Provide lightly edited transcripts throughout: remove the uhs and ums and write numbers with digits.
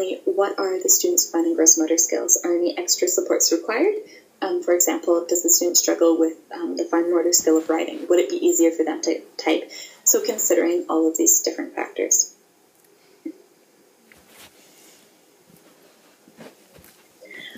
Secondly, what are the students' fine and gross motor skills? Are any extra supports required? For example, does the student struggle with the fine motor skill of writing? Would it be easier for them to type? So considering all of these different factors.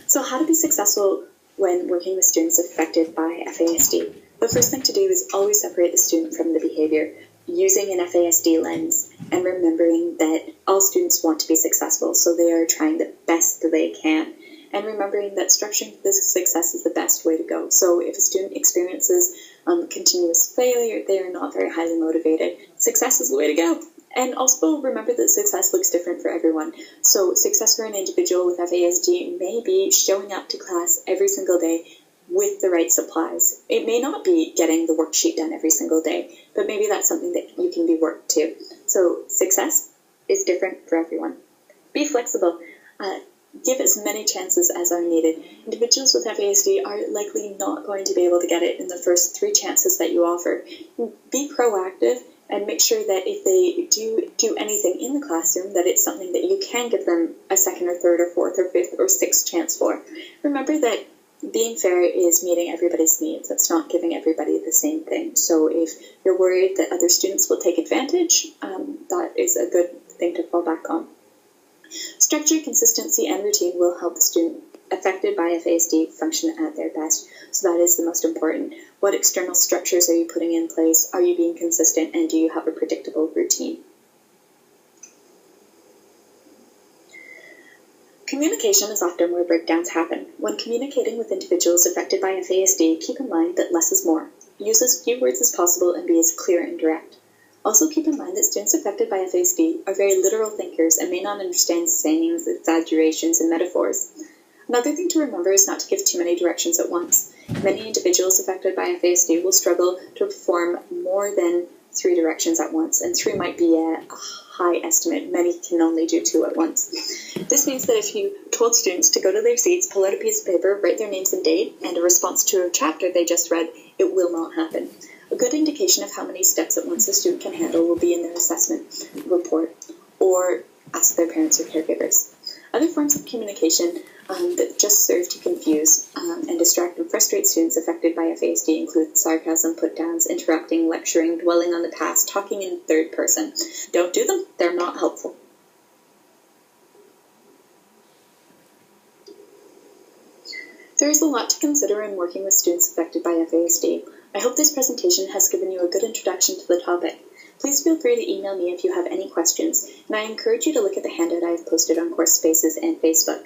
So how to be successful when working with students affected by FASD? The first thing to do is always separate the student from the behavior, using an FASD lens and remembering that all students want to be successful, so they are trying the best that they can. And remembering that structuring for success is the best way to go. So if a student experiences continuous failure, they are not very highly motivated. Success is the way to go. And also remember that success looks different for everyone. So success for an individual with FASD may be showing up to class every single day with the right supplies. It may not be getting the worksheet done every single day, but maybe that's something that you can be worked to. So success is different for everyone. Be flexible. Give as many chances as are needed. Individuals with FASD are likely not going to be able to get it in the first 3 chances that you offer. Be proactive and make sure that if they do anything in the classroom, that it's something that you can give them a second or third or fourth or fifth or sixth chance for. Remember that being fair is meeting everybody's needs. It's not giving everybody the same thing. So if you're worried that other students will take advantage, that is a good thing to fall back on. Structure, consistency, and routine will help the student affected by FASD function at their best. So that is the most important. What external structures are you putting in place? Are you being consistent? And do you have a predictable routine? Communication is often where breakdowns happen. When communicating with individuals affected by FASD, keep in mind that less is more. Use as few words as possible and be as clear and direct. Also keep in mind that students affected by FASD are very literal thinkers and may not understand sayings, exaggerations, and metaphors. Another thing to remember is not to give too many directions at once. Many individuals affected by FASD will struggle to perform more than 3 directions at once, and 3 might be a high estimate. Many can only do 2 at once. This means that if you told students to go to their seats, pull out a piece of paper, write their names and date, and a response to a chapter they just read, it will not happen. A good indication of how many steps at once a student can handle will be in their assessment report, or ask their parents or caregivers. Other forms of communication that just serve to confuse and distract and frustrate students affected by FASD include sarcasm, put-downs, interrupting, lecturing, dwelling on the past, talking in third person. Don't do them. They're not helpful. There is a lot to consider in working with students affected by FASD. I hope this presentation has given you a good introduction to the topic. Please feel free to email me if you have any questions, and I encourage you to look at the handout I have posted on Course Spaces and Facebook.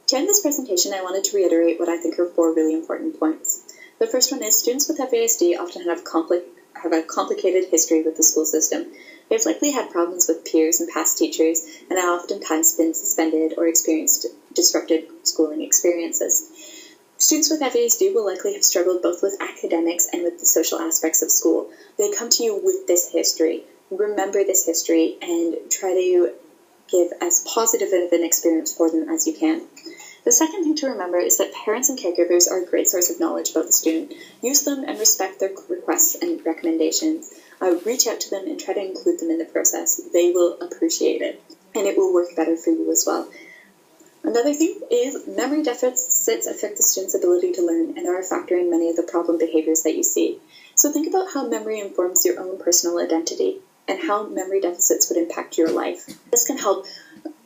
To end this presentation, I wanted to reiterate what I think are 4 really important points. The first one is students with FASD often have a complicated history with the school system. They've likely had problems with peers and past teachers, and have oftentimes been suspended or experienced disrupted schooling experiences. Students with FASD will likely have struggled both with academics and with the social aspects of school. They come to you with this history. Remember this history and try to give as positive of an experience for them as you can. The second thing to remember is that parents and caregivers are a great source of knowledge about the student. Use them and respect their requests and recommendations. Reach out to them and try to include them in the process. They will appreciate it, and it will work better for you as well. Another thing is memory deficits affect the student's ability to learn and are a factor in many of the problem behaviors that you see. So think about how memory informs your own personal identity and how memory deficits would impact your life. This can help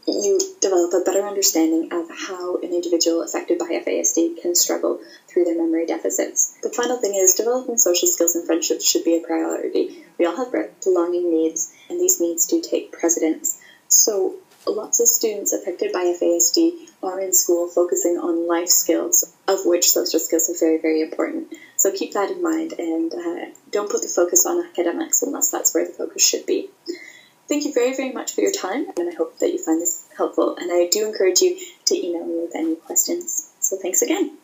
you develop a better understanding of how an individual affected by FASD can struggle through their memory deficits. The final thing is developing social skills and friendships should be a priority. We all have belonging needs, and these needs do take precedence. So lots of students affected by FASD are in school focusing on life skills, of which social skills are very, very important. So keep that in mind and don't put the focus on academics unless that's where the focus should be. Thank you very, very much for your time, and I hope that you find this helpful. And I do encourage you to email me with any questions. So thanks again.